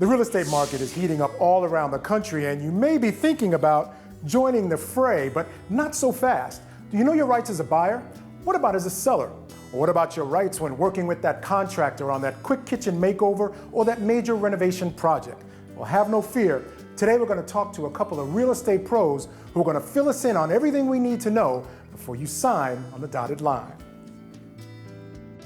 The real estate market is heating up all around the country, and you may be thinking about joining the fray, but not so fast. Do you know your rights as a buyer? What about as a seller? Or what about your rights when working with that contractor on that quick kitchen makeover or that major renovation project? Well, have no fear. Today we're going to talk to a couple of real estate pros who are going to fill us in on everything we need to know before you sign on the dotted line.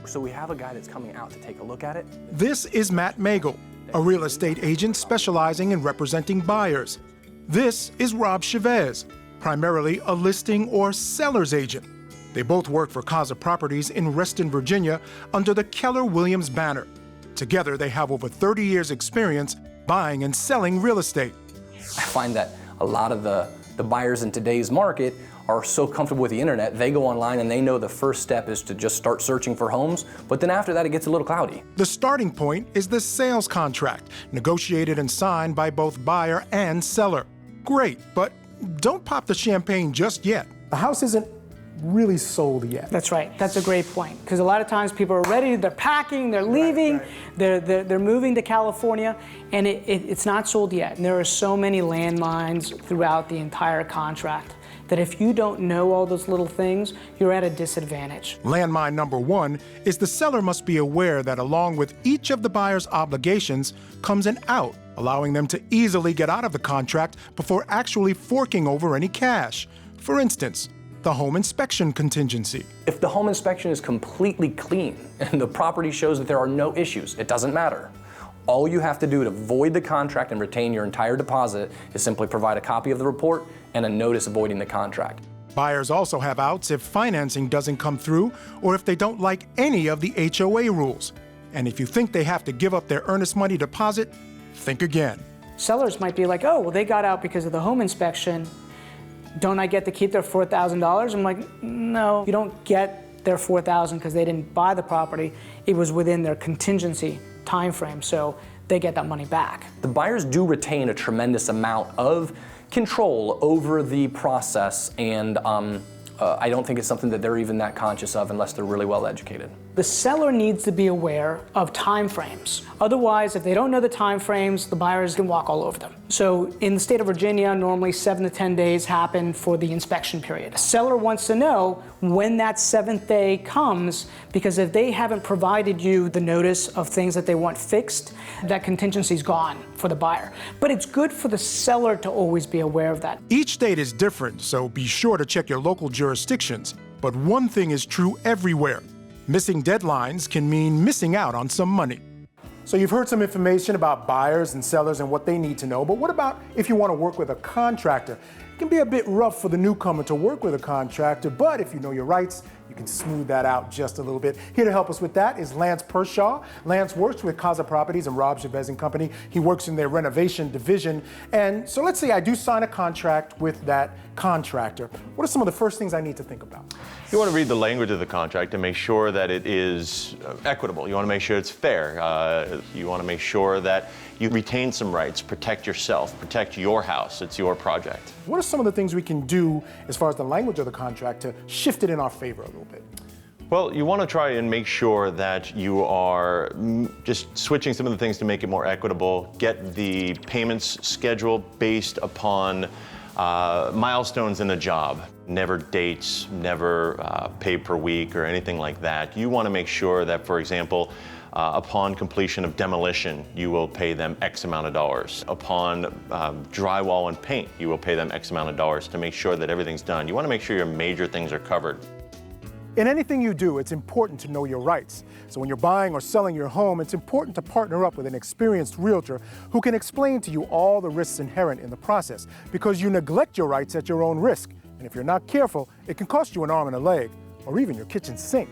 So we have a guy that's coming out to take a look at it. This is Matt Magel, a real estate agent specializing in representing buyers. This is Rob Chavez, primarily a listing or seller's agent. They both work for Casa Properties in Reston, Virginia, under the Keller Williams banner. Together, they have over 30 years' experience buying and selling real estate. I find that a lot of the buyers in today's market are so comfortable with the internet, they go online and they know the first step is to just start searching for homes, but then after that it gets a little cloudy. The starting point is the sales contract, negotiated and signed by both buyer and seller. Great, but don't pop the champagne just yet. The house isn't really sold yet. That's right. That's a great point. Because a lot of times people are ready, they're packing, they're leaving, they're moving to California, and it's not sold yet. And there are so many landmines throughout the entire contract that if you don't know all those little things, you're at a disadvantage. Landmine number one is the seller must be aware that along with each of the buyer's obligations comes an out, allowing them to easily get out of the contract before actually forking over any cash. For instance, the home inspection contingency. If the home inspection is completely clean and the property shows that there are no issues, it doesn't matter. All you have to do to void the contract and retain your entire deposit is simply provide a copy of the report and a notice voiding the contract. Buyers also have outs if financing doesn't come through or if they don't like any of the HOA rules. And if you think they have to give up their earnest money deposit, think again. Sellers might be like, oh, well, they got out because of the home inspection. Don't I get to keep their $4,000? I'm like, no, you don't get their $4,000 because they didn't buy the property. It was within their contingency time frame, so they get that money back. The buyers do retain a tremendous amount of control over the process, and I don't think it's something that they're even that conscious of unless they're really well educated. The seller needs to be aware of time frames. Otherwise, if they don't know the time frames, the buyers can walk all over them. So in the state of Virginia, normally 7 to 10 days happen for the inspection period. A seller wants to know when that 7th day comes, because if they haven't provided you the notice of things that they want fixed, that contingency's gone for the buyer. But it's good for the seller to always be aware of that. Each state is different, so be sure to check your local jurisdictions. But one thing is true everywhere. Missing deadlines can mean missing out on some money. So you've heard some information about buyers and sellers and what they need to know, but what about if you want to work with a contractor? It can be a bit rough for the newcomer to work with a contractor, but if you know your rights, you can smooth that out just a little bit. Here to help us with that is Lance Pershaw. Lance works with Casa Properties and Rob Chavez and Company. He works in their renovation division. And so let's say I do sign a contract with that contractor. What are some of the first things I need to think about? You want to read the language of the contract and make sure that it is equitable. You want to make sure it's fair. You want to make sure that you retain some rights, protect yourself, protect your house. It's your project. What are some of the things we can do as far as the language of the contract to shift it in our favor a little bit? Well, you want to try and make sure that you are just switching some of the things to make it more equitable. Get the payments schedule based upon milestones in a job. Never dates, never pay per week or anything like that. You want to make sure that, for example, upon completion of demolition, you will pay them X amount of dollars. Upon drywall and paint, you will pay them X amount of dollars to make sure that everything's done. You want to make sure your major things are covered. In anything you do, it's important to know your rights. So when you're buying or selling your home, it's important to partner up with an experienced realtor who can explain to you all the risks inherent in the process, because you neglect your rights at your own risk. And if you're not careful, it can cost you an arm and a leg, or even your kitchen sink.